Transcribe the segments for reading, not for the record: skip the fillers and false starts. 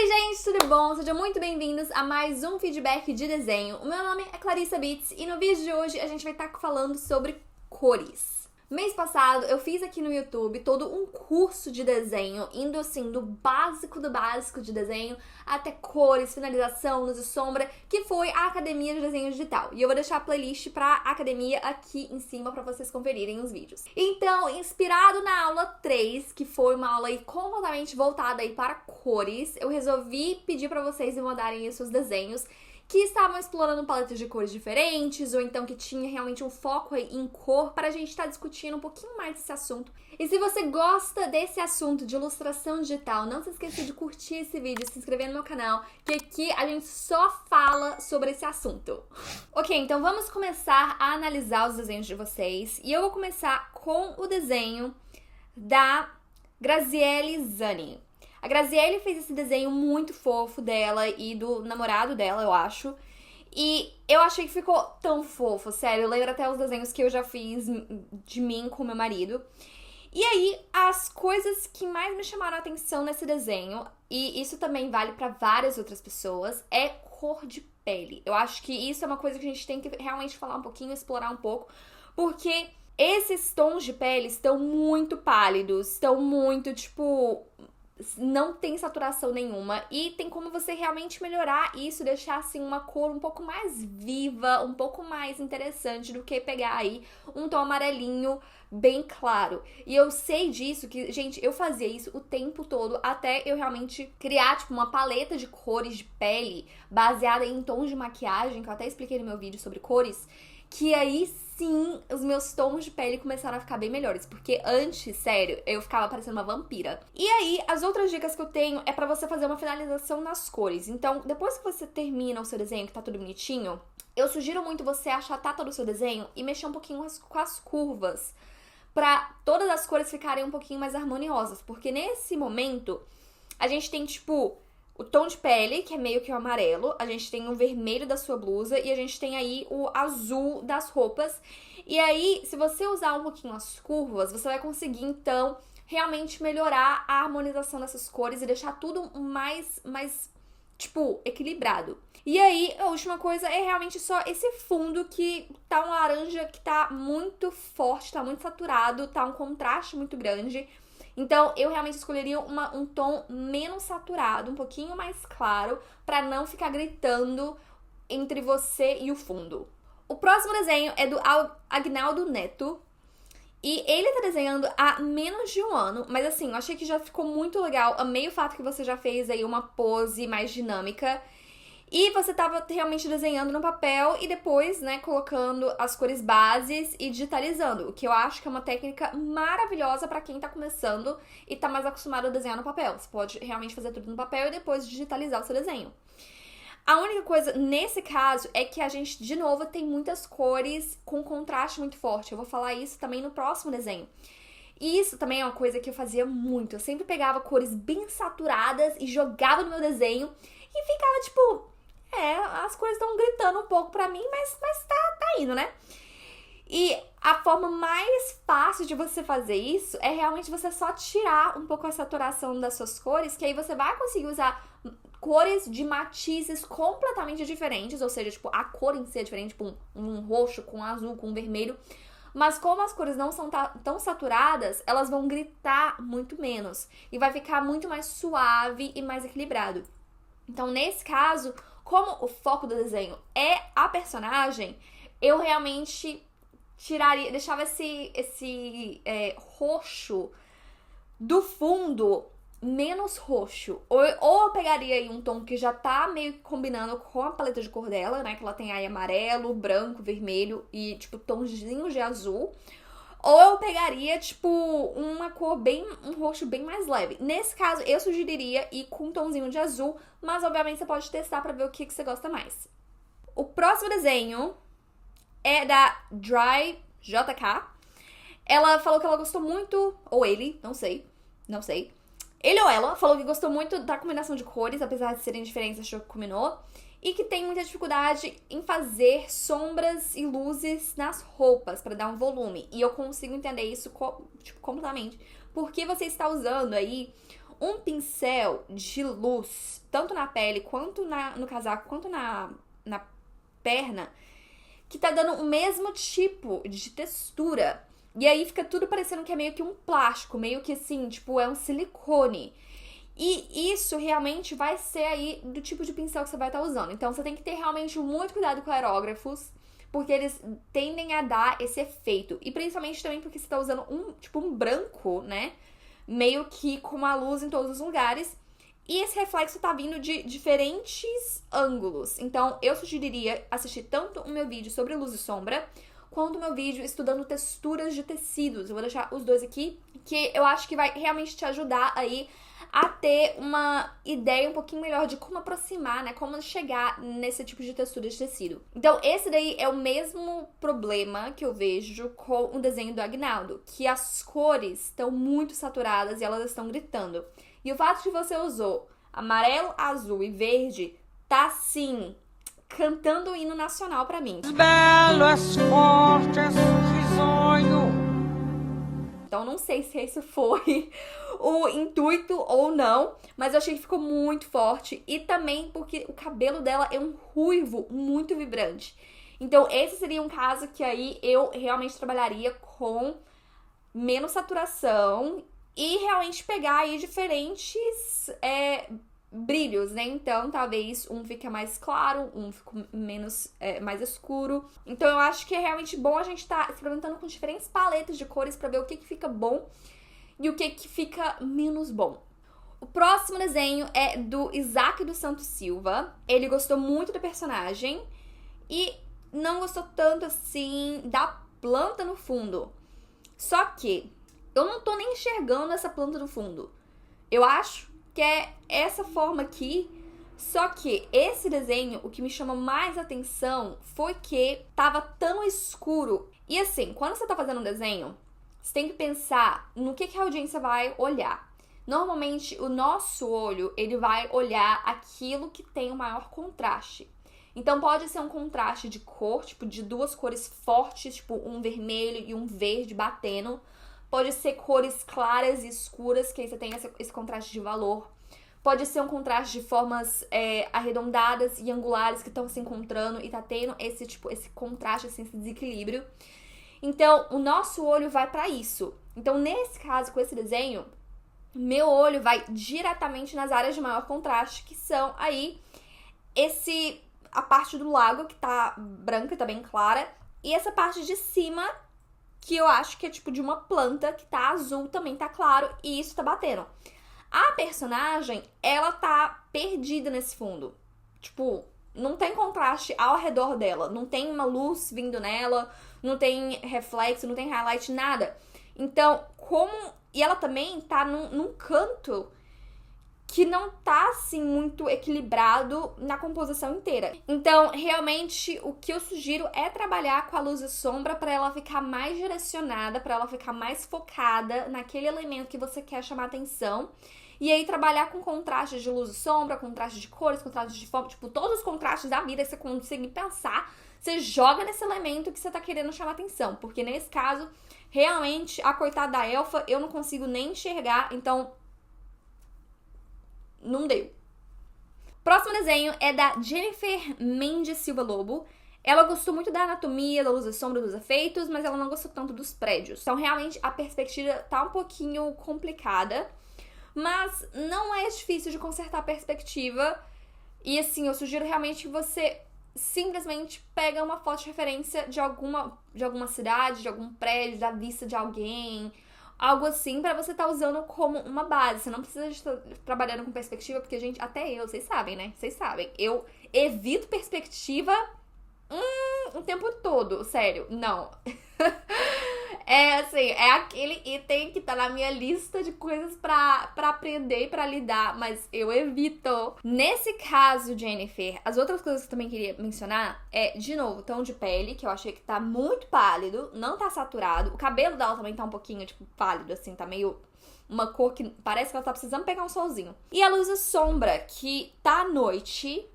Oi gente, tudo bom? Sejam muito bem-vindos a mais um feedback de desenho. O meu nome é Clarissa Beats e no vídeo de hoje a gente vai estar falando sobre cores. Mês passado eu fiz aqui no YouTube todo um curso de desenho, indo assim do básico de desenho até cores, finalização, luz e sombra, que foi a Academia de Desenho Digital. E eu vou deixar a playlist pra academia aqui em cima pra vocês conferirem os vídeos. Então, inspirado na aula 3, que foi uma aula aí completamente voltada aí para cores, eu resolvi pedir pra vocês me mandarem aí seus desenhos que estavam explorando paletas de cores diferentes, ou então que tinha realmente um foco aí em cor, para a gente estar discutindo um pouquinho mais desse assunto. E se você gosta desse assunto de ilustração digital, não se esqueça de curtir esse vídeo, se inscrever no meu canal, que aqui a gente só fala sobre esse assunto. Ok, então vamos começar a analisar os desenhos de vocês, e eu vou começar com o desenho da Graziele Zani. A Graziele fez esse desenho muito fofo dela e do namorado dela, eu acho. E eu achei que ficou tão fofo, sério. Eu lembro até os desenhos que eu já fiz de mim com meu marido. E aí, as coisas que mais me chamaram a atenção nesse desenho, e isso também vale pra várias outras pessoas, é cor de pele. Eu acho que isso é uma coisa que a gente tem que realmente falar um pouquinho, explorar um pouco, porque esses tons de pele estão muito pálidos, estão muito, tipo, não tem saturação nenhuma e tem como você realmente melhorar isso, deixar assim uma cor um pouco mais viva, um pouco mais interessante do que pegar aí um tom amarelinho bem claro. E eu sei disso, que, gente, eu fazia isso o tempo todo até eu realmente criar, tipo, uma paleta de cores de pele baseada em tons de maquiagem, que eu até expliquei no meu vídeo sobre cores, que aí sim, os meus tons de pele começaram a ficar bem melhores, porque antes, sério, eu ficava parecendo uma vampira. E aí, as outras dicas que eu tenho é pra você fazer uma finalização nas cores. Então, depois que você termina o seu desenho, que tá tudo bonitinho, eu sugiro muito você achatar todo o seu desenho e mexer um pouquinho com as curvas, pra todas as cores ficarem um pouquinho mais harmoniosas, porque nesse momento, a gente tem, tipo, o tom de pele, que é meio que o amarelo, a gente tem o vermelho da sua blusa e a gente tem aí o azul das roupas. E aí, se você usar um pouquinho as curvas, você vai conseguir, então, realmente melhorar a harmonização dessas cores e deixar tudo mais tipo, equilibrado. E aí, a última coisa é realmente só esse fundo que tá um laranja que tá muito forte, tá muito saturado, tá um contraste muito grande. Então, eu realmente escolheria um tom menos saturado, um pouquinho mais claro, pra não ficar gritando entre você e o fundo. O próximo desenho é do Agnaldo Neto. E ele tá desenhando há menos de um ano, mas assim, eu achei que já ficou muito legal. Amei o fato que você já fez aí uma pose mais dinâmica. E você tava realmente desenhando no papel e depois, né, colocando as cores bases e digitalizando, o que eu acho que é uma técnica maravilhosa pra quem tá começando e tá mais acostumado a desenhar no papel. Você pode realmente fazer tudo no papel e depois digitalizar o seu desenho. A única coisa nesse caso é que a gente, de novo, tem muitas cores com contraste muito forte. Eu vou falar isso também no próximo desenho. E isso também é uma coisa que eu fazia muito. Eu sempre pegava cores bem saturadas e jogava no meu desenho e ficava tipo... as cores estão gritando um pouco pra mim, mas tá indo, né? E a forma mais fácil de você fazer isso é realmente você só tirar um pouco a saturação das suas cores, que aí você vai conseguir usar cores de matizes completamente diferentes, ou seja, tipo, a cor em si é diferente, tipo um roxo com azul, com vermelho. Mas como as cores não são tão saturadas, elas vão gritar muito menos e vai ficar muito mais suave e mais equilibrado. Então, nesse caso, como o foco do desenho é a personagem, eu realmente deixava esse roxo do fundo menos roxo. Ou eu pegaria aí um tom que já tá meio que combinando com a paleta de cor dela, né? Que ela tem aí amarelo, branco, vermelho e, tipo, tonzinhos de azul. Ou eu pegaria, tipo, uma cor um roxo bem mais leve. Nesse caso, eu sugeriria ir com um tomzinho de azul, mas obviamente você pode testar pra ver o que você gosta mais. O próximo desenho é da Dry JK. Ela falou que ela gostou muito, ou ele, não sei. Ele ou ela falou que gostou muito da combinação de cores, apesar de serem diferentes, achou que combinou. E que tem muita dificuldade em fazer sombras e luzes nas roupas pra dar um volume. E eu consigo entender isso, tipo, completamente. Porque você está usando aí um pincel de luz, tanto na pele, quanto no casaco, quanto na perna, que tá dando o mesmo tipo de textura. E aí fica tudo parecendo que é meio que um plástico, meio que assim, tipo, é um silicone. E isso realmente vai ser aí do tipo de pincel que você vai estar usando. Então você tem que ter realmente muito cuidado com aerógrafos, porque eles tendem a dar esse efeito. E principalmente também porque você tá usando um branco, né? Meio que com uma luz em todos os lugares. E esse reflexo tá vindo de diferentes ângulos. Então, eu sugeriria assistir tanto o meu vídeo sobre luz e sombra, quanto o meu vídeo estudando texturas de tecidos. Eu vou deixar os dois aqui, que eu acho que vai realmente te ajudar aí a ter uma ideia um pouquinho melhor de como aproximar, né? Como chegar nesse tipo de textura de tecido. Então, esse daí é o mesmo problema que eu vejo com o desenho do Agnaldo, que as cores estão muito saturadas e elas estão gritando. E o fato de você usou amarelo, azul e verde tá, sim, cantando o hino nacional pra mim. Belas fortes, risonho. Então não sei se esse foi o intuito ou não, mas eu achei que ficou muito forte. E também porque o cabelo dela é um ruivo muito vibrante. Então esse seria um caso que aí eu realmente trabalharia com menos saturação e realmente pegar aí diferentes brilhos, né? Então, talvez um fique mais claro, um fica menos, mais escuro. Então, eu acho que é realmente bom a gente estar experimentando com diferentes paletas de cores pra ver o que fica bom e o que fica menos bom. O próximo desenho é do Isaac dos Santos Silva. Ele gostou muito do personagem e não gostou tanto assim da planta no fundo. Só que eu não tô nem enxergando essa planta no fundo. Eu acho que é essa forma aqui. Só que esse desenho, o que me chama mais atenção foi que tava tão escuro. E assim, quando você tá fazendo um desenho, você tem que pensar no que a audiência vai olhar. Normalmente, o nosso olho, ele vai olhar aquilo que tem o maior contraste. Então, pode ser um contraste de cor, tipo, de duas cores fortes, tipo, um vermelho e um verde batendo. Pode ser cores claras e escuras, que aí você tem esse contraste de valor. Pode ser um contraste de formas arredondadas e angulares que estão se encontrando e tá tendo esse contraste, assim, esse desequilíbrio. Então, o nosso olho vai pra isso. Então, nesse caso, com esse desenho, meu olho vai diretamente nas áreas de maior contraste, que são aí a parte do lago, que tá branca, tá bem clara, e essa parte de cima, que eu acho que é tipo de uma planta, que tá azul, também tá claro, e isso tá batendo. A personagem, ela tá perdida nesse fundo. Tipo, não tem contraste ao redor dela, não tem uma luz vindo nela, não tem reflexo, não tem highlight, nada. Então, e ela também tá num canto que não tá, assim, muito equilibrado na composição inteira. Então, realmente, o que eu sugiro é trabalhar com a luz e sombra pra ela ficar mais direcionada, pra ela ficar mais focada naquele elemento que você quer chamar atenção. E aí, trabalhar com contrastes de luz e sombra, contrastes de cores, contrastes de forma, tipo, todos os contrastes da vida que você conseguir pensar, você joga nesse elemento que você tá querendo chamar atenção. Porque, nesse caso, realmente, a coitada da elfa, eu não consigo nem enxergar, então não deu. Próximo desenho é da Jennifer Mendes Silva Lobo. Ela gostou muito da anatomia, da luz e sombra, dos efeitos, mas ela não gostou tanto dos prédios. Então, realmente, a perspectiva tá um pouquinho complicada, mas não é difícil de consertar a perspectiva. E assim, eu sugiro realmente que você simplesmente pega uma foto de referência de alguma cidade, de algum prédio, da vista de alguém, algo assim, pra você estar usando como uma base. Você não precisa estar trabalhando com perspectiva, porque, gente, até vocês sabem, né? Vocês sabem. Eu evito perspectiva o tempo todo, sério. Não. Assim, é aquele item que tá na minha lista de coisas pra aprender e pra lidar, mas eu evito. Nesse caso, Jennifer, as outras coisas que eu também queria mencionar de novo, tom de pele, que eu achei que tá muito pálido, não tá saturado. O cabelo dela também tá um pouquinho, tipo, pálido, assim, tá meio uma cor que parece que ela tá precisando pegar um solzinho. E a luz e sombra, que tá à noite,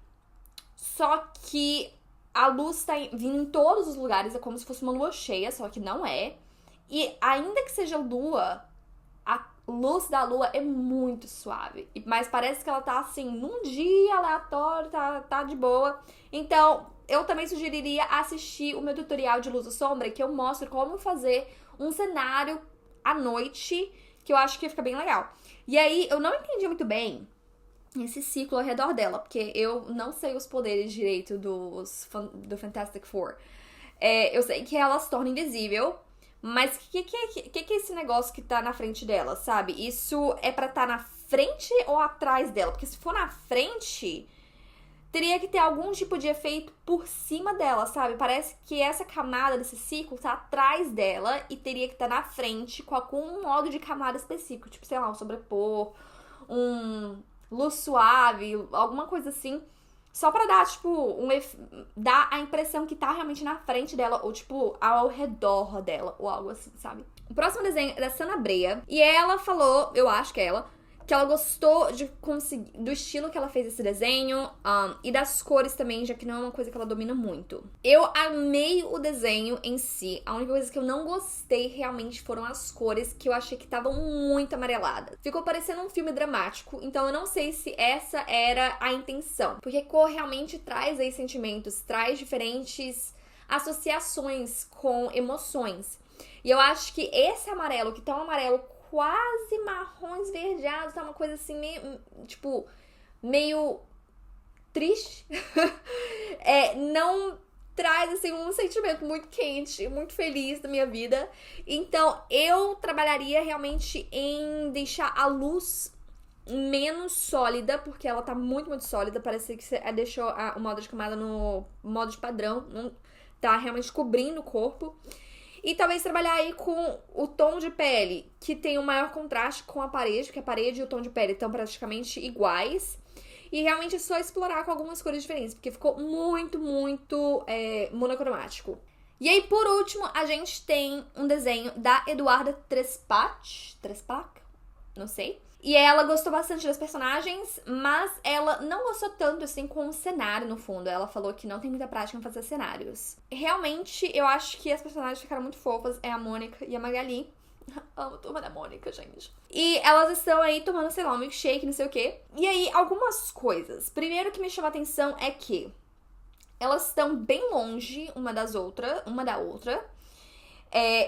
só que a luz tá vindo em todos os lugares, é como se fosse uma lua cheia, só que não é. E ainda que seja lua, luz da lua é muito suave. Mas parece que ela tá assim, num dia aleatório, tá de boa. Então, eu também sugeriria assistir o meu tutorial de luz e sombra, que eu mostro como fazer um cenário à noite, que eu acho que fica bem legal. E aí, eu não entendi muito bem esse ciclo ao redor dela, porque eu não sei os poderes direito do Fantastic Four. Eu sei que ela se torna invisível, mas o que é esse negócio que tá na frente dela, sabe? Isso é pra tá na frente ou atrás dela? Porque se for na frente, teria que ter algum tipo de efeito por cima dela, sabe? Parece que essa camada desse ciclo tá atrás dela e teria que estar na frente com algum modo de camada específico. Tipo, sei lá, um sobrepor, luz suave, alguma coisa assim. Só pra dar, tipo, dar a impressão que tá realmente na frente dela, ou, tipo, ao redor dela, ou algo assim, sabe? O próximo desenho é da Sana Brea, e ela falou, eu acho que é ela, que ela gostou do estilo que ela fez esse desenho, e das cores também, já que não é uma coisa que ela domina muito. Eu amei o desenho em si. A única coisa que eu não gostei realmente foram as cores, que eu achei que estavam muito amareladas. Ficou parecendo um filme dramático, então eu não sei se essa era a intenção. Porque cor realmente traz aí sentimentos, traz diferentes associações com emoções. E eu acho que esse amarelo, que tá um amarelo quase marrom esverdeado, tá uma coisa assim meio triste. Não traz assim um sentimento muito quente, muito feliz da minha vida. Então eu trabalharia realmente em deixar a luz menos sólida, porque ela tá muito, muito sólida. Parece que você deixou o modo de camada no modo de padrão, não tá realmente cobrindo o corpo. E talvez trabalhar aí com o tom de pele, que tem um maior contraste com a parede, porque a parede e o tom de pele estão praticamente iguais. E realmente só explorar com algumas cores diferentes, porque ficou muito, muito monocromático. E aí, por último, a gente tem um desenho da Eduarda Trespac, não sei. E ela gostou bastante das personagens, mas ela não gostou tanto assim com o cenário no fundo. Ela falou que não tem muita prática em fazer cenários. Realmente, eu acho que as personagens ficaram muito fofas. É a Mônica e a Magali. Amo a turma da Mônica, gente. E elas estão aí tomando, sei lá, um milkshake, não sei o quê. E aí, algumas coisas. Primeiro que me chama a atenção é que elas estão bem longe uma da outra.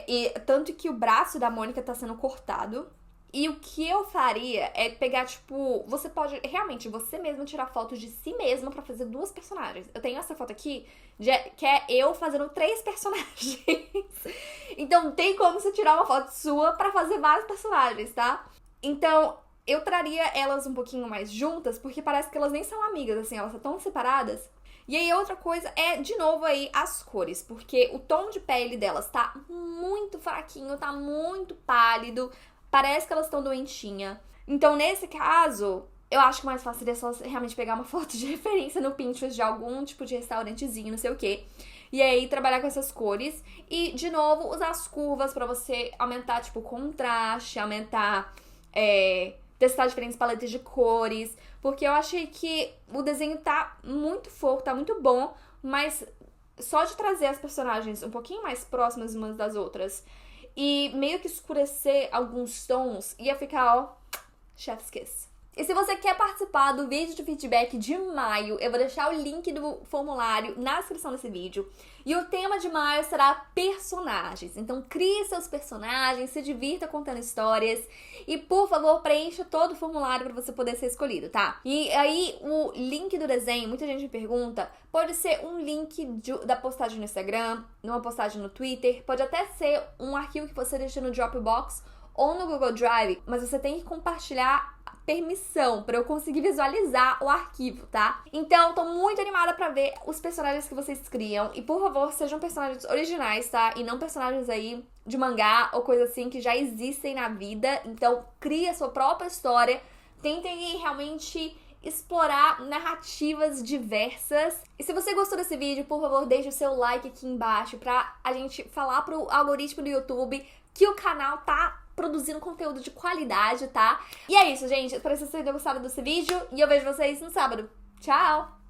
E tanto que o braço da Mônica tá sendo cortado. E o que eu faria é pegar, tipo... Você pode, realmente, você mesma tirar fotos de si mesma pra fazer 2 personagens. Eu tenho essa foto aqui, que é eu fazendo 3 personagens. Então, tem como você tirar uma foto sua pra fazer vários personagens, tá? Então, eu traria elas um pouquinho mais juntas, porque parece que elas nem são amigas, assim. Elas estão separadas. E aí, outra coisa é, de novo, aí, as cores. Porque o tom de pele delas tá muito fraquinho, tá muito pálido. Parece que elas estão doentinhas. Então, nesse caso, eu acho que o mais fácil seria só realmente pegar uma foto de referência no Pinterest de algum tipo de restaurantezinho, não sei o quê. E aí, trabalhar com essas cores. E, de novo, usar as curvas pra você aumentar, tipo, o contraste, testar diferentes paletas de cores. Porque eu achei que o desenho tá muito fofo, tá muito bom. Mas só de trazer as personagens um pouquinho mais próximas umas das outras e meio que escurecer alguns tons, ia ficar, ó, chef's kiss. E se você quer participar do vídeo de feedback de maio, eu vou deixar o link do formulário na descrição desse vídeo. E o tema de maio será personagens. Então crie seus personagens, se divirta contando histórias e, por favor, preencha todo o formulário para você poder ser escolhido, tá? E aí, o link do desenho, muita gente me pergunta, pode ser um link da postagem no Instagram, numa postagem no Twitter, pode até ser um arquivo que você deixa no Dropbox ou no Google Drive, mas você tem que compartilhar permissão pra eu conseguir visualizar o arquivo, tá? Então, tô muito animada pra ver os personagens que vocês criam. E, por favor, sejam personagens originais, tá? E não personagens aí de mangá ou coisa assim que já existem na vida. Então, crie a sua própria história. Tentem realmente explorar narrativas diversas. E se você gostou desse vídeo, por favor, deixe o seu like aqui embaixo pra a gente falar pro algoritmo do YouTube que o canal tá produzindo conteúdo de qualidade, tá? E é isso, gente. Espero que vocês tenham gostado desse vídeo e eu vejo vocês no sábado. Tchau!